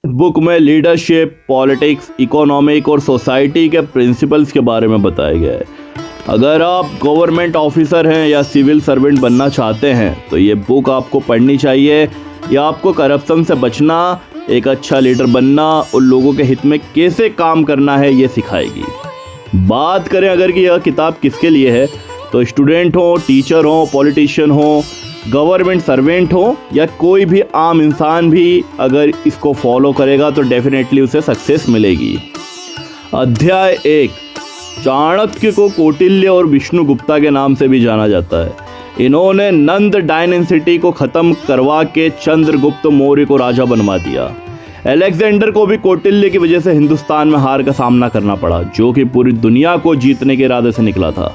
Book में leadership, politics, economic और society के प्रिंसिपल्स के बारे में बताया गया है। अगर आप गवर्नमेंट ऑफिसर हैं या सिविल सर्वेंट बनना चाहते हैं तो ये बुक आपको पढ़नी चाहिए। ये आपको करप्शन से बचना, एक अच्छा लीडर बनना और लोगों के हित में कैसे काम करना है ये सिखाएगी। बात करें अगर कि यह किताब किसके लिए है, तो स्टूडेंट हो, टीचर हो, पॉलिटिशियन हो, गवर्नमेंट सर्वेंट हो या कोई भी आम इंसान भी अगर इसको फॉलो करेगा तो डेफिनेटली उसे सक्सेस मिलेगी। अध्याय 1, चाणक्य को कौटिल्य और विष्णुगुप्ता के नाम से भी जाना जाता है। इन्होंने नंद डायनेसिटी को खत्म करवा के चंद्रगुप्त मौर्य को राजा बनवा दिया। अलेक्जेंडर को भी कौटिल्य की वजह से हिंदुस्तान में हार का सामना करना पड़ा, जो कि पूरी दुनिया को जीतने के इरादे से निकला था।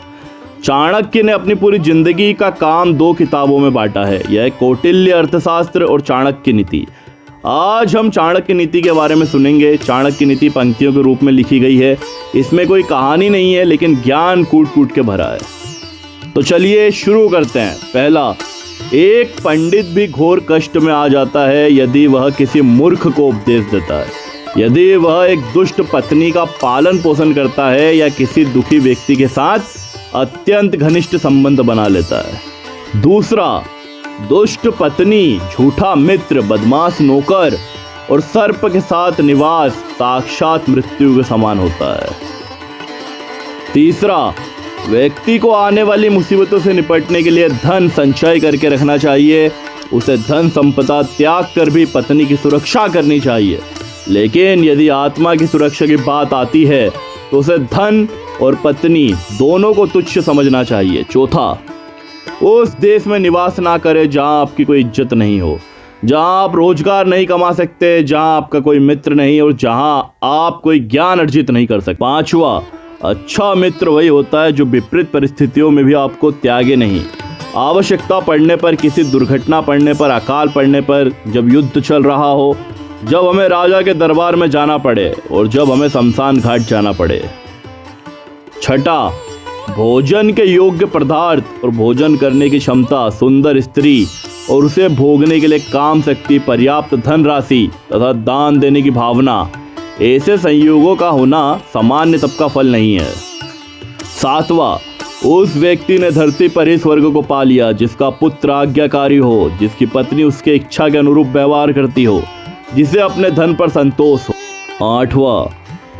चाणक्य ने अपनी पूरी जिंदगी का काम 2 किताबों में बांटा है, यह कौटिल्य अर्थशास्त्र और चाणक्य नीति। आज हम चाणक्य नीति के बारे में सुनेंगे। चाणक्य नीति पंक्तियों के रूप में लिखी गई है, इसमें कोई कहानी नहीं है लेकिन ज्ञान कूट कूट के भरा है। तो चलिए शुरू करते हैं। पहला, एक पंडित भी घोर कष्ट में आ जाता है यदि वह किसी मूर्ख को उपदेश देता है, यदि वह एक दुष्ट पत्नी का पालन पोषण करता है या किसी दुखी व्यक्ति के साथ अत्यंत घनिष्ठ संबंध बना लेता है। दूसरा, दुष्ट पत्नी, झूठा मित्र, बदमाश नौकर और सर्प के साथ निवास साक्षात मृत्यु के समान होता है। तीसरा, व्यक्ति को आने वाली मुसीबतों से निपटने के लिए धन संचय करके रखना चाहिए। उसे धन संपदा त्याग कर भी पत्नी की सुरक्षा करनी चाहिए, लेकिन यदि आत्मा की सुरक्षा की बात आती है तो उसे धन और पत्नी दोनों को तुच्छ समझना चाहिए। चौथा, उस देश में निवास ना करें जहां आपकी कोई इज्जत नहीं हो, जहां आप रोजगार नहीं कमा सकते, जहां आपका कोई मित्र नहीं और जहां आप कोई ज्ञान अर्जित नहीं कर सकते। पांचवा, अच्छा मित्र वही होता है जो विपरीत परिस्थितियों में भी आपको त्यागे नहीं। आवश्यकता पड़ने पर, किसी दुर्घटना पड़ने पर, अकाल पड़ने पर, जब युद्ध चल रहा हो, जब हमें राजा के दरबार में जाना पड़े और जब हमें शमशान घाट जाना पड़े। छठा, भोजन के योग्य पदार्थ और भोजन करने की क्षमता, सुंदर स्त्री और उसे भोगने के लिए काम शक्ति, पर्याप्त धनराशि तथा दान देने की भावना, ऐसे संयोगों का होना सामान्य तप का फल नहीं है। सातवां, उस व्यक्ति ने धरती पर इस वर्ग को पा लिया जिसका पुत्र आज्ञाकारी हो, जिसकी पत्नी उसके इच्छा के अनुरूप व्यवहार करती हो, जिसे अपने धन पर संतोष हो। आठवां,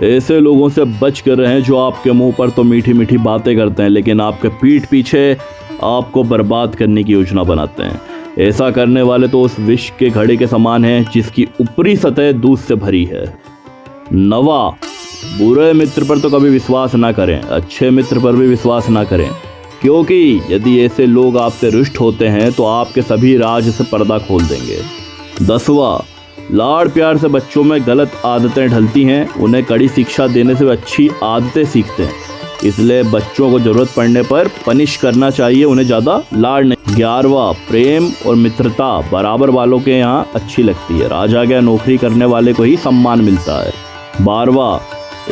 ऐसे लोगों से बच कर रहें जो आपके मुंह पर तो मीठी मीठी बातें करते हैं लेकिन आपके पीठ पीछे आपको बर्बाद करने की योजना बनाते हैं। ऐसा करने वाले तो उस विष के घड़े के समान हैं जिसकी ऊपरी सतह दूध से भरी है। नवा, बुरे मित्र पर तो कभी विश्वास ना करें, अच्छे मित्र पर भी विश्वास ना करें, क्योंकि यदि ऐसे लोग आपसे रुष्ट होते हैं तो आपके सभी राज से पर्दा खोल देंगे। 10वां, लाड़ प्यार से बच्चों में गलत आदतें ढलती हैं, उन्हें कड़ी शिक्षा देने से वे अच्छी आदतें सीखते हैं, इसलिए बच्चों को जरूरत पड़ने पर पनिश करना चाहिए, उन्हें ज़्यादा लाड़ नहीं। 11वां, प्रेम और मित्रता बराबर वालों के यहाँ अच्छी लगती है, राजा के नौकरी करने वाले को ही सम्मान मिलता है। 12वां,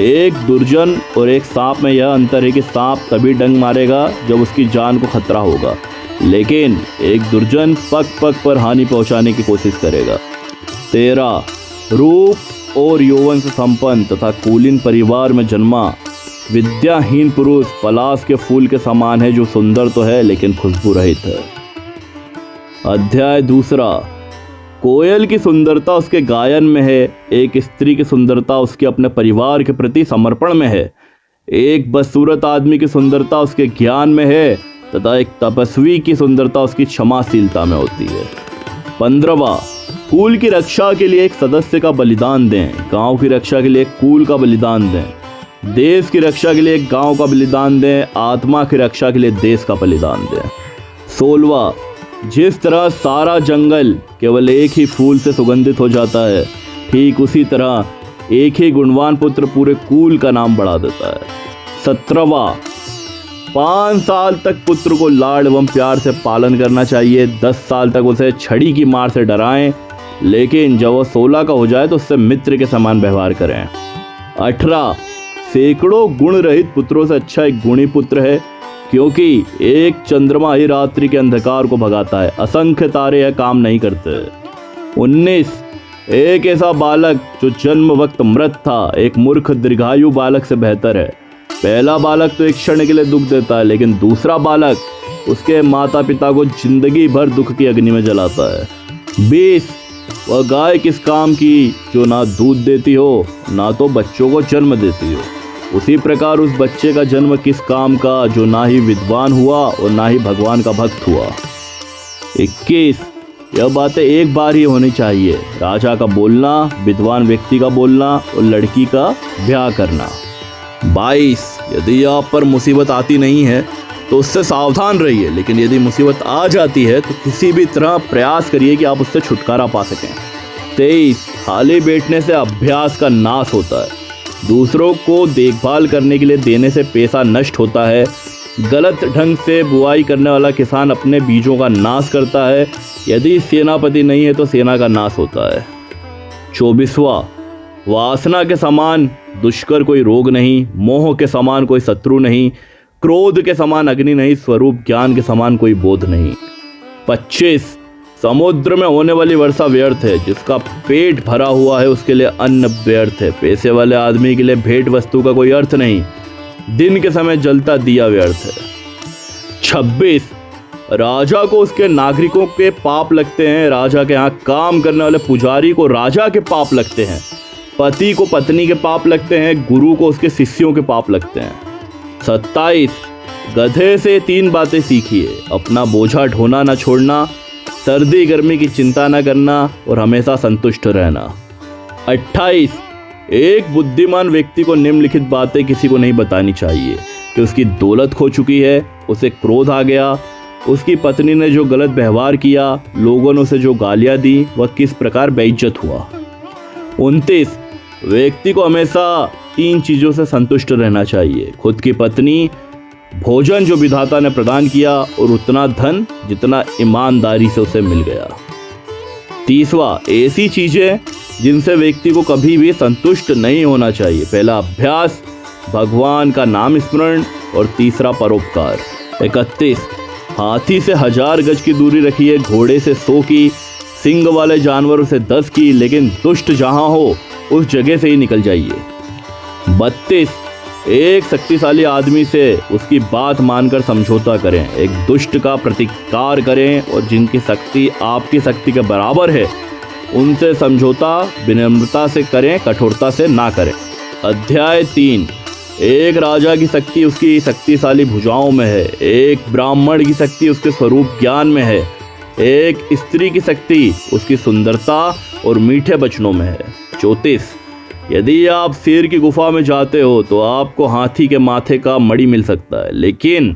एक दुर्जन और एक सांप में यह अंतर है कि सांप तभी डंग मारेगा जब उसकी जान को खतरा होगा, लेकिन एक दुर्जन पग पग पर हानि पहुंचाने की कोशिश करेगा। 13, रूप और यौवन से संपन्न तथा कुलीन परिवार में जन्मा विद्याहीन पुरुष पलाश के फूल के समान है, जो सुंदर तो है लेकिन खुशबू रहित है। अध्याय 2, कोयल की सुंदरता उसके गायन में है, एक स्त्री की सुंदरता उसके अपने परिवार के प्रति समर्पण में है, एक बदसूरत आदमी की सुंदरता उसके ज्ञान में है तथा एक तपस्वी की सुंदरता उसकी क्षमाशीलता में होती है। 15वां, कुल की रक्षा के लिए एक सदस्य का बलिदान दें, गांव की रक्षा के लिए एक कुल का बलिदान दें, देश की रक्षा के लिए एक गांव का बलिदान दें, आत्मा की रक्षा के लिए देश का बलिदान दें। 16वां, जिस तरह सारा जंगल केवल एक ही फूल से सुगंधित हो जाता है, ठीक उसी तरह एक ही गुणवान पुत्र पूरे कुल का नाम बढ़ा देता है। 17वां, 5 साल तक पुत्र को लाड़ एवं प्यार से पालन करना चाहिए, 10 साल तक उसे छड़ी की मार से डराएं, लेकिन जब वह 16 का हो जाए तो उससे मित्र के समान व्यवहार करें। 18, सैकड़ों गुण रहित पुत्रों से अच्छा एक गुणी पुत्र है, क्योंकि एक चंद्रमा ही रात्रि के अंधकार को भगाता है, असंख्य तारे यह काम नहीं करते। 19, एक ऐसा बालक जो जन्म वक्त मृत था एक मूर्ख दीर्घायु बालक से बेहतर है। पहला बालक तो एक क्षण के लिए दुख देता है, लेकिन दूसरा बालक उसके माता पिता को जिंदगी भर दुख की अग्नि में जलाता है। 20 वह गाय किस काम की जो ना दूध देती हो ना तो बच्चों को जन्म देती हो, उसी प्रकार उस बच्चे का जन्म किस काम का जो ना ही विद्वान हुआ और ना ही भगवान का भक्त हुआ। 21 यह बातें एक बार ही होनी चाहिए, राजा का बोलना, विद्वान व्यक्ति का बोलना और लड़की का ब्याह करना। 22 यदि आप पर मुसीबत आती नहीं है तो उससे सावधान रहिए, लेकिन यदि मुसीबत आ जाती है तो किसी भी तरह प्रयास करिए कि आप उससे छुटकारा पा सकें। 23 खाली बैठने से अभ्यास का नाश होता है, दूसरों को देखभाल करने के लिए देने से पैसा नष्ट होता है, गलत ढंग से बुआई करने वाला किसान अपने बीजों का नाश करता है, यदि सेनापति नहीं है तो सेना का नाश होता है। 24वां वासना के समान दुष्कर कोई रोग नहीं, मोह के समान कोई शत्रु नहीं, क्रोध के समान अग्नि नहीं, स्वरूप ज्ञान के समान कोई बोध नहीं। 25 समुद्र में होने वाली वर्षा व्यर्थ है, जिसका पेट भरा हुआ है उसके लिए अन्न व्यर्थ है, पैसे वाले आदमी के लिए भेंट वस्तु का कोई अर्थ नहीं, दिन के समय जलता दिया व्यर्थ है। 26 राजा को उसके नागरिकों के पाप लगते हैं, राजा के यहाँ काम करने वाले पुजारी को राजा के पाप लगते हैं, पति को पत्नी के पाप लगते हैं, गुरु को उसके शिष्यों के पाप लगते हैं। 27 गधे से 3 बातें सीखिए, अपना बोझा ढोना न छोड़ना, सर्दी गर्मी की चिंता न करना और हमेशा संतुष्ट रहना। 28 एक बुद्धिमान व्यक्ति को निम्नलिखित बातें किसी को नहीं बतानी चाहिए कि उसकी दौलत खो चुकी है, उसे क्रोध आ गया, उसकी पत्नी ने जो गलत व्यवहार किया, लोगों ने उसे जो गालियां दी, वह किस प्रकार बेइज्जत हुआ। 29 व्यक्ति को हमेशा 3 चीज़ों से संतुष्ट रहना चाहिए, खुद की पत्नी, भोजन जो विधाता ने प्रदान किया और उतना धन जितना ईमानदारी से उसे मिल गया। 30वां ऐसी चीज़ें जिनसे व्यक्ति को कभी भी संतुष्ट नहीं होना चाहिए, पहला अभ्यास, भगवान का नाम स्मरण और तीसरा परोपकार। 31 हाथी से 1000 गज की दूरी रखिए, घोड़े से 100 की, सिंग वाले जानवरों से 10 की, लेकिन दुष्ट जहां हो उस जगह से ही निकल जाइए। 32 एक शक्तिशाली आदमी से उसकी बात मानकर समझौता करें, एक दुष्ट का प्रतिकार करें और जिनकी शक्ति आपकी शक्ति के बराबर है उनसे समझौता विनम्रता से करें, कठोरता से ना करें। अध्याय 3 एक राजा की शक्ति उसकी शक्तिशाली भुजाओं में है, एक ब्राह्मण की शक्ति उसके स्वरूप ज्ञान में है, एक स्त्री की शक्ति उसकी सुंदरता और मीठे वचनों में है। 34 यदि आप शेर की गुफा में जाते हो तो आपको हाथी के माथे का मणि मिल सकता है, लेकिन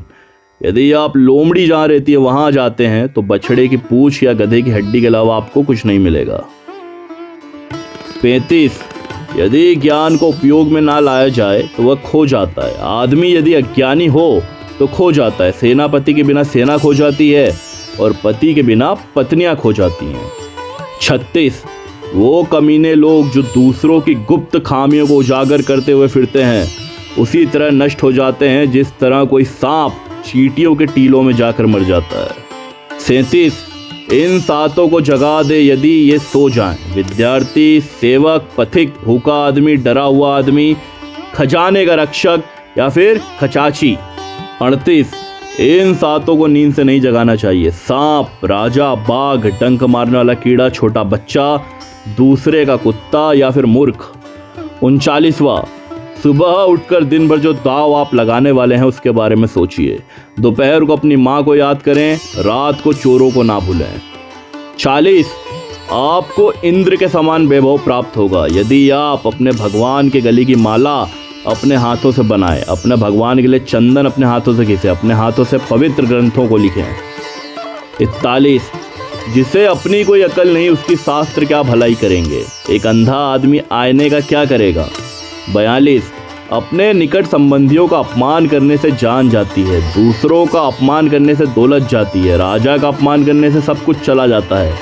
यदि आप लोमड़ी जहाँ रहती है वहाँ जाते हैं तो बछड़े की पूंछ या गधे की हड्डी के अलावा आपको कुछ नहीं मिलेगा। 35 यदि ज्ञान को उपयोग में ना लाया जाए तो वह खो जाता है, आदमी यदि अज्ञानी हो तो खो जाता है, सेनापति के बिना सेना खो जाती है और पति के बिना पत्नियां खो जाती हैं। 36 वो कमीने लोग जो दूसरों की गुप्त खामियों को उजागर करते हुए फिरते हैं उसी तरह नष्ट हो जाते हैं जिस तरह कोई सांप चींटियों के टीलों में जाकर मर जाता है। 37 इन 7 को जगा दे यदि ये सो जाएं, विद्यार्थी, सेवक, पथिक, भूखा आदमी, डरा हुआ आदमी, खजाने का रक्षक या फिर खचाची। 38 इन 7 को नींद से नहीं जगाना चाहिए, सांप, राजा, बाघ, डंक मारने वाला कीड़ा, छोटा बच्चा, दूसरे का कुत्ता या फिर मूर्ख। 39वां सुबह उठकर दिन भर जो दाव आप लगाने वाले हैं उसके बारे में सोचिए, दोपहर को अपनी माँ को याद करें, रात को चोरों को ना भूलें। 40 आपको इंद्र के समान वैभव प्राप्त होगा यदि आप अपने भगवान के गले की माला अपने हाथों से बनाएं, अपने भगवान के लिए चंदन अपने हाथों से घिसें, अपने हाथों से पवित्र ग्रंथों को लिखें। 41 जिसे अपनी कोई अकल नहीं उसकी शास्त्र क्या भलाई करेंगे, एक अंधा आदमी आईने का क्या करेगा। 42 अपने निकट संबंधियों का अपमान करने से जान जाती है, दूसरों का अपमान करने से दौलत जाती है, राजा का अपमान करने से सब कुछ चला जाता है,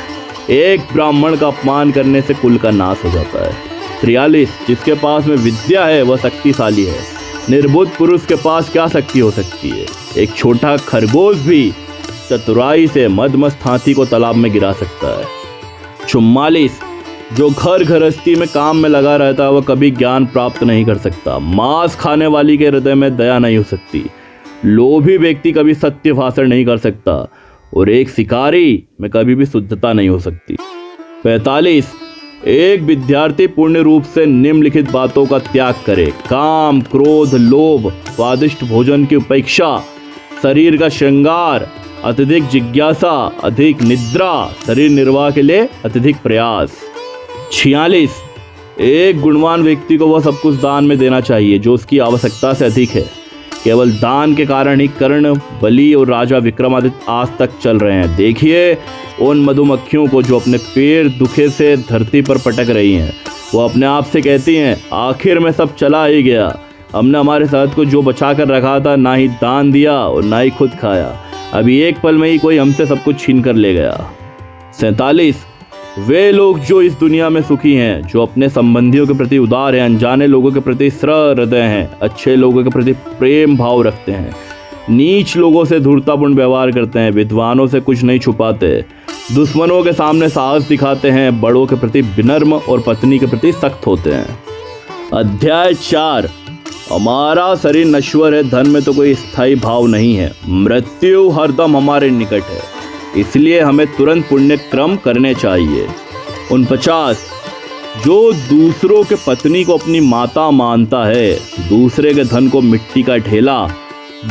एक ब्राह्मण का अपमान करने से कुल का नाश हो जाता है। 43 जिसके पास में विद्या है वह शक्तिशाली है, निर्बुद्ध पुरुष के पास क्या शक्ति हो सकती है, एक छोटा खरगोश भी चतुराई से मदमस्त हाथी को तालाब में गिरा सकता है। 44 जो घर गृहस्थी में काम में लगा रहता है वह कभी ज्ञान प्राप्त नहीं कर सकता। मांस खाने वाली के हृदय में दया नहीं हो सकती। लोभी व्यक्ति कभी सत्य भाषण नहीं कर सकता और एक शिकारी में कभी भी शुद्धता नहीं हो सकती। 45, एक विद्यार्थी पूर्ण रूप से निम्नलिखित बातों का त्याग करे: काम, क्रोध, लोभ, स्वादिष्ट भोजन की उपेक्षा, शरीर का श्रृंगार, अत्यधिक जिज्ञासा, अधिक निद्रा, शरीर निर्वाह के लिए अत्यधिक प्रयास। 46, एक गुणवान व्यक्ति को वह सब कुछ दान में देना चाहिए जो उसकी आवश्यकता से अधिक है। केवल दान के कारण ही कर्ण, बलि और राजा विक्रमादित्य आज तक चल रहे हैं। देखिए उन मधुमक्खियों को जो अपने पैर दुखे से धरती पर पटक रही हैं। वो अपने आप से कहती हैं, आखिर में सब चला ही गया। हमने हमारे शहद को जो बचा कर रखा था ना ही दान दिया और ना ही खुद खाया। अभी एक पल में ही कोई हमसे सब कुछ छीन कर ले गया। 47, वे लोग जो इस दुनिया में सुखी हैं, जो अपने संबंधियों के प्रति उदार हैं, अनजाने लोगों के प्रति सहृदय हैं, अच्छे लोगों के प्रति प्रेम भाव रखते हैं, नीच लोगों से धूर्तापूर्ण व्यवहार करते हैं, विद्वानों से कुछ नहीं छुपाते, दुश्मनों के सामने साहस दिखाते हैं, बड़ों के प्रति विनम्र और पत्नी के प्रति सख्त होते हैं। अध्याय 4, हमारा शरीर नश्वर है, धन में तो कोई स्थायी भाव नहीं है, मृत्यु हरदम हमारे निकट है, इसलिए हमें तुरंत पुण्य क्रम करने चाहिए। 49, जो दूसरों के पत्नी को अपनी माता मानता है, दूसरे के धन को मिट्टी का ढेला,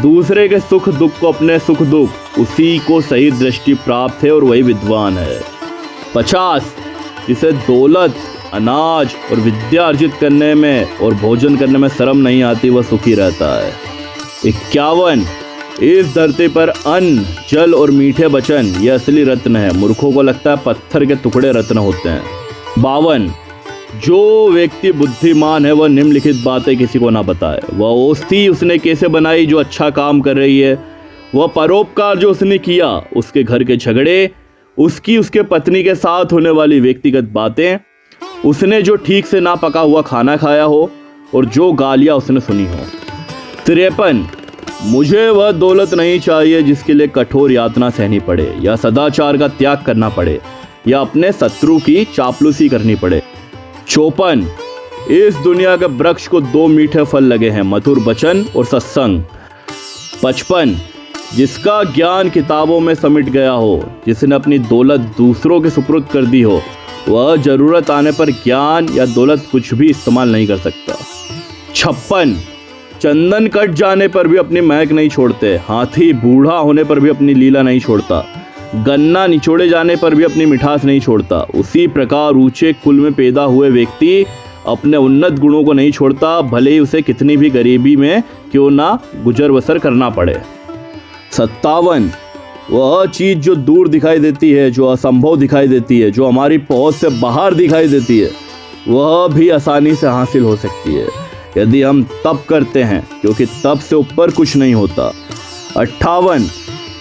दूसरे के सुख दुख को अपने सुख दुख, उसी को सही दृष्टि प्राप्त है और वही विद्वान है। 50, जिसे दौलत, अनाज और विद्या अर्जित करने में और भोजन करने में शर्म नहीं आती, वह सुखी रहता है। 51, इस धरती पर अन्न, जल और मीठे वचन ये असली रत्न है, मूर्खों को लगता है पत्थर के टुकड़े रत्न होते हैं। 52, जो व्यक्ति बुद्धिमान है वह निम्नलिखित बातें किसी को ना बताए: वह औषधि उसने कैसे बनाई जो अच्छा काम कर रही है, वह परोपकार जो उसने किया, उसके घर के झगड़े, उसके पत्नी के साथ होने वाली व्यक्तिगत बातें, उसने जो ठीक से ना पका हुआ खाना खाया हो और जो गालियां उसने सुनी हो। 53, मुझे वह दौलत नहीं चाहिए जिसके लिए कठोर यातना सहनी पड़े या सदाचार का त्याग करना पड़े या अपने शत्रु की चापलूसी करनी पड़े। 54, इस दुनिया के वृक्ष को 2 मीठे फल लगे हैं, मधुर वचन और सत्संग। 55, जिसका ज्ञान किताबों में समिट गया हो, जिसने अपनी दौलत दूसरों के सुपुर्द कर दी हो, वह जरूरत आने पर ज्ञान या दौलत कुछ भी इस्तेमाल नहीं कर सकता। 56, चंदन कट जाने पर भी अपनी महक नहीं छोड़ते, हाथी बूढ़ा होने पर भी अपनी लीला नहीं छोड़ता, गन्ना निचोड़े जाने पर भी अपनी मिठास नहीं छोड़ता, उसी प्रकार ऊंचे कुल में पैदा हुए व्यक्ति अपने उन्नत गुणों को नहीं छोड़ता, भले ही उसे कितनी भी गरीबी में क्यों ना गुजर बसर करना पड़े। 57, वह चीज़ जो दूर दिखाई देती है, जो असंभव दिखाई देती है, जो हमारी पहुंच से बाहर दिखाई देती है, वह भी आसानी से हासिल हो सकती है यदि हम तप करते हैं, क्योंकि तप से ऊपर कुछ नहीं होता। 58,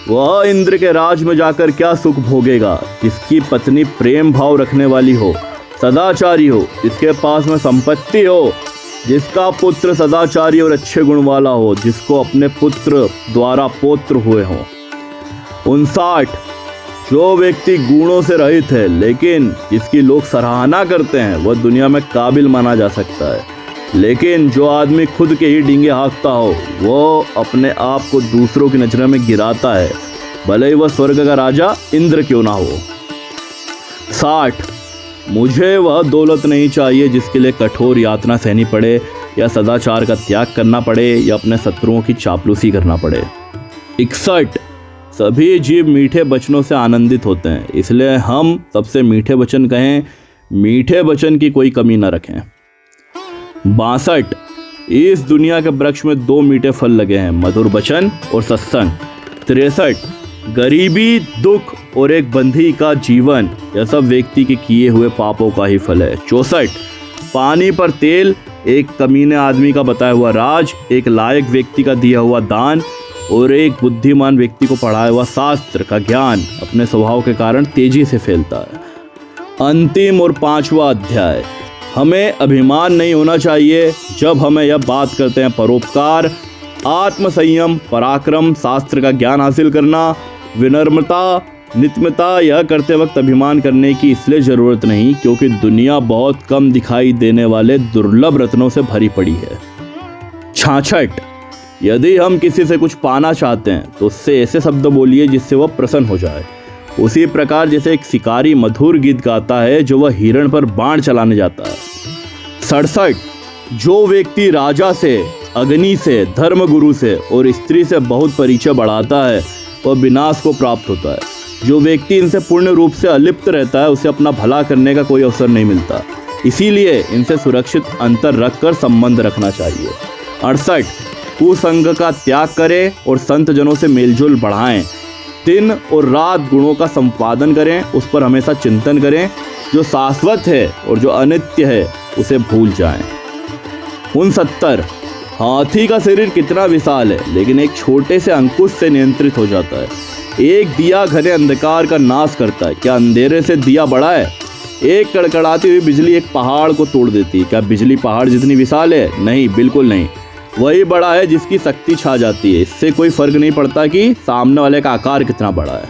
वह इंद्र के राज में जाकर क्या सुख भोगेगा जिसकी पत्नी प्रेम भाव रखने वाली हो, सदाचारी हो, जिसके पास में संपत्ति हो, जिसका पुत्र सदाचारी और अच्छे गुण वाला हो, जिसको अपने पुत्र द्वारा पौत्र हुए हों। 59, जो व्यक्ति गुणों से रहित है लेकिन जिसकी लोग सराहना करते हैं, वह दुनिया में काबिल माना जा सकता है, लेकिन जो आदमी खुद के ही डींगे हाँकता हो, वो अपने आप को दूसरों की नजरों में गिराता है, भले ही वह स्वर्ग का राजा इंद्र क्यों ना हो। 60, मुझे वह दौलत नहीं चाहिए जिसके लिए कठोर यातना सहनी पड़े या सदाचार का त्याग करना पड़े या अपने शत्रुओं की चापलूसी करना पड़े। 61, सभी जीव मीठे वचनों से आनंदित होते हैं, इसलिए हम सबसे मीठे वचन कहें, मीठे वचन की कोई कमी न रखें। 62, इस दुनिया के वृक्ष में 2 मीठे फल लगे हैं, मधुर वचन और सत्संग। 63, गरीबी, दुख और एक बंधी का जीवन, यह सब व्यक्ति के किए हुए पापों का ही फल है। 64, पानी पर तेल, एक कमीने आदमी का बताया हुआ राज, एक लायक व्यक्ति का दिया हुआ दान और एक बुद्धिमान व्यक्ति को पढ़ाया हुआ शास्त्र का ज्ञान अपने स्वभाव के कारण तेजी से फैलता है। अंतिम और 5वां अध्याय, हमें अभिमान नहीं होना चाहिए जब हमें यह बात करते हैं परोपकार, आत्मसंयम, पराक्रम, शास्त्र का ज्ञान हासिल करना, विनम्रता, नित्यता यह करते वक्त अभिमान करने की इसलिए ज़रूरत नहीं क्योंकि दुनिया बहुत कम दिखाई देने वाले दुर्लभ रत्नों से भरी पड़ी है। 66। यदि हम किसी से कुछ पाना चाहते हैं तो उससे ऐसे शब्द बोलिए जिससे वह प्रसन्न हो जाए। उसी प्रकार जैसे एक शिकारी मधुर गीत गाता है जो वह हिरण पर बाण चलाने जाता है। 67। जो व्यक्ति राजा से, अग्नि से, धर्मगुरु से और स्त्री से बहुत परिचय बढ़ाता है वह विनाश को प्राप्त होता है। जो व्यक्ति इनसे पूर्ण रूप से अलिप्त रहता है उसे अपना भला करने का कोई अवसर नहीं मिलता। इसीलिए इनसे सुरक्षित अंतर रखकर संबंध रखना चाहिए। 68। कुसंग का त्याग करें और संत जनों से मेलजोल बढ़ाएं। दिन और रात गुणों का संपादन करें, उस पर हमेशा चिंतन करें। जो शाश्वत है और जो अनित्य है उसे भूल जाएं। 69। हाथी का शरीर कितना विशाल है लेकिन एक छोटे से अंकुश से नियंत्रित हो जाता है। एक दिया घने अंधकार का नाश करता है, क्या अंधेरे से दिया बड़ा है? एक कड़कड़ाती हुई बिजली एक पहाड़ को तोड़ देती है, क्या बिजली पहाड़ जितनी विशाल है? नहीं, बिल्कुल नहीं। वही बड़ा है जिसकी शक्ति छा जाती है। इससे कोई फर्क नहीं पड़ता कि सामने वाले का आकार कितना बड़ा है।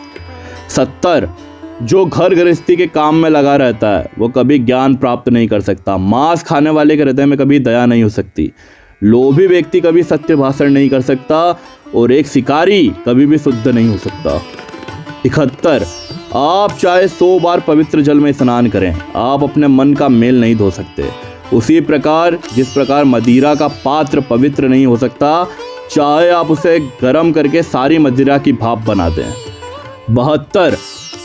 70। जो घर गृहस्थी के काम में लगा रहता है वो कभी ज्ञान प्राप्त नहीं कर सकता। मांस खाने वाले के हृदय में कभी दया नहीं हो सकती। लोभी व्यक्ति कभी सत्य भाषण नहीं कर सकता और एक शिकारी कभी भी शुद्ध नहीं हो सकता। 71। आप चाहे 100 बार पवित्र जल में स्नान करें, आप अपने मन का मेल नहीं धो सकते। उसी प्रकार जिस प्रकार मदिरा का पात्र पवित्र नहीं हो सकता, चाहे आप उसे गर्म करके सारी मदिरा की भाप बना दें। 72।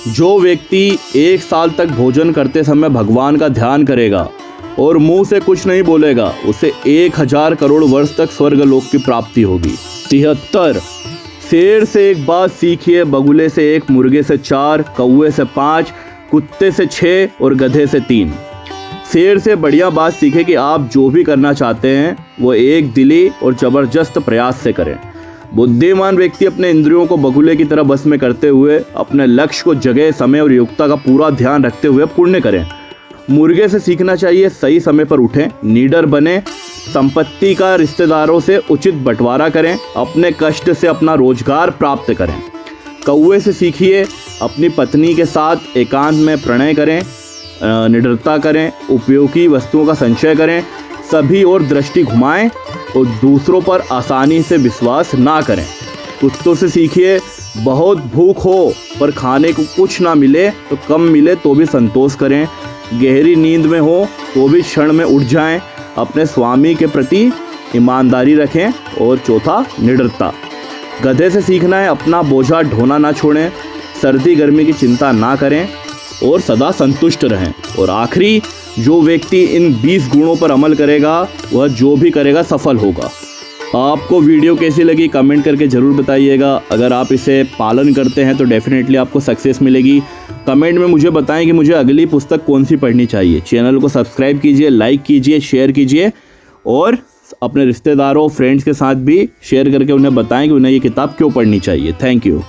जो व्यक्ति 1 साल तक भोजन करते समय भगवान का ध्यान करेगा और मुंह से कुछ नहीं बोलेगा उसे 1000 करोड़ वर्ष तक स्वर्गलोक की प्राप्ति होगी। 73। शेर से एक बात सीखिए, बगुले से 1, मुर्गे से 4, कौवे से 5, कुत्ते से 6 और गधे से 3। शेर से बढ़िया बात सीखे कि आप जो भी करना चाहते हैं वो एक दिली और ज़बरदस्त प्रयास से करें। बुद्धिमान व्यक्ति अपने इंद्रियों को बगुले की तरह बस में करते हुए अपने लक्ष्य को जगह, समय और योग्यता का पूरा ध्यान रखते हुए पूर्ण करें। मुर्गे से सीखना चाहिए सही समय पर उठें, निडर बने, संपत्ति का रिश्तेदारों से उचित बंटवारा करें, अपने कष्ट से अपना रोजगार प्राप्त करें। कौवे से सीखिए अपनी पत्नी के साथ एकांत में प्रणय करें, निडरता करें, उपयोगी वस्तुओं का संचय करें, सभी और दृष्टि घुमाएं और दूसरों पर आसानी से विश्वास ना करें। कुत्तों से सीखिए बहुत भूख हो पर खाने को कुछ ना मिले तो कम मिले तो भी संतोष करें, गहरी नींद में हो तो भी क्षण में उठ जाएं, अपने स्वामी के प्रति ईमानदारी रखें और चौथा निडरता। गधे से सीखना है अपना बोझा ढोना ना छोड़ें, सर्दी गर्मी की चिंता ना करें और सदा संतुष्ट रहें। और आखिरी, जो व्यक्ति इन 20 गुणों पर अमल करेगा वह जो भी करेगा सफल होगा। आपको वीडियो कैसी लगी कमेंट करके ज़रूर बताइएगा। अगर आप इसे पालन करते हैं तो डेफिनेटली आपको सक्सेस मिलेगी। कमेंट में मुझे बताएं कि मुझे अगली पुस्तक कौन सी पढ़नी चाहिए। चैनल को सब्सक्राइब कीजिए, लाइक कीजिए, शेयर कीजिए और अपने रिश्तेदारों फ्रेंड्स के साथ भी शेयर करके उन्हें बताएं कि उन्हें ये किताब क्यों पढ़नी चाहिए। Thank you.